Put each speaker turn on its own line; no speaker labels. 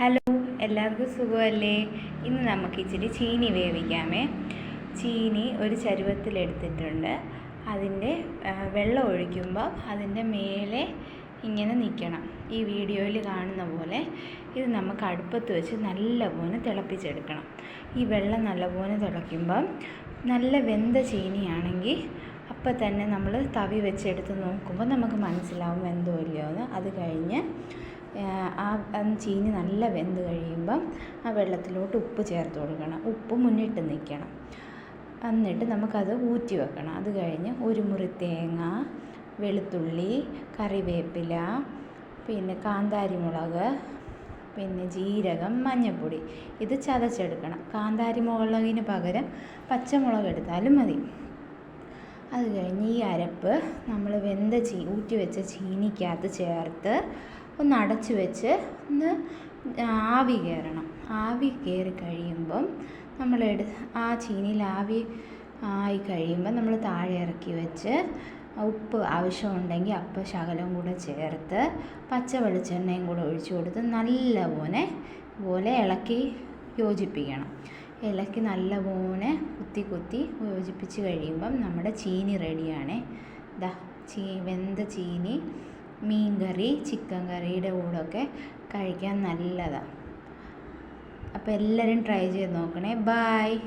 Hello, എല്ലാവർക്കും സുഖമല്ലേ? ഇന്ന് നമുക്ക് ഇച്ചിരി ചീനി വേവിക്കാമേ. ചീനി ഒരു ചരുവത്തിലെടുത്തിട്ടുണ്ട്. അതിൻ്റെ വെള്ളം ഒഴിക്കുമ്പോൾ അതിൻ്റെ മേലെ ഇങ്ങനെ നിൽക്കണം. ഈ വീഡിയോയിൽ കാണുന്ന പോലെ ഇത് നമുക്ക് അടുപ്പത്ത് വെച്ച് നല്ലപോലെ തിളപ്പിച്ചെടുക്കണം. ഈ വെള്ളം നല്ലപോലെ തിളയ്ക്കുമ്പം നല്ല വെന്ത ചീനിയാണെങ്കിൽ അപ്പം തന്നെ നമ്മൾ തവി വെച്ചെടുത്ത് നോക്കുമ്പോൾ നമുക്ക് മനസ്സിലാവും വെന്തോ ഇല്ലയോ എന്ന്. അത് കഴിഞ്ഞ് ചീനി നല്ല വെന്ത് കഴിയുമ്പം ആ വെള്ളത്തിലോട്ട് ഉപ്പ് ചേർത്ത് കൊടുക്കണം. ഉപ്പ് മുന്നിട്ട് നിൽക്കണം. എന്നിട്ട് നമുക്കത് ഊറ്റി വെക്കണം. അത് കഴിഞ്ഞ് ഒരു മുറി തേങ്ങ, വെളുത്തുള്ളി, കറിവേപ്പില, പിന്നെ കാന്താരി മുളക്, പിന്നെ ജീരകം, മഞ്ഞൾപ്പൊടി ഇത് ചതച്ചെടുക്കണം. കാന്താരി മുളകിന് പകരം പച്ചമുളക് എടുത്താലും മതി. അത് കഴിഞ്ഞ് ഈ അരപ്പ് നമ്മൾ ഊറ്റി വെച്ച ചീനിക്കകത്ത് ചേർത്ത് ഒന്ന് അടച്ച് വെച്ച് ഒന്ന് ആവി കയറണം. ആവി കയറി കഴിയുമ്പം ആ ചീനിയിൽ ആവി ആയി കഴിയുമ്പം നമ്മൾ താഴെ ഇറക്കി വെച്ച് ഉപ്പ് ആവശ്യമുണ്ടെങ്കിൽ അപ്പം ശകലം കൂടെ ചേർത്ത് പച്ച വെളിച്ചെണ്ണയും കൂടെ ഒഴിച്ചു കൊടുത്ത് നല്ലപോലെ ഇളക്കി യോജിപ്പിക്കണം. ഇളക്കി നല്ലപോലെ കുത്തി യോജിപ്പിച്ച് കഴിയുമ്പം നമ്മുടെ ചീനി റെഡിയാണ്. വെന്ത ചീനി മീൻ കറി, ചിക്കൻ കറിയുടെ കൂടെയൊക്കെ കഴിക്കാൻ നല്ലതാണ്. അപ്പോൾ എല്ലാവരും ട്രൈ ചെയ്ത് നോക്കണേ. ബായ്.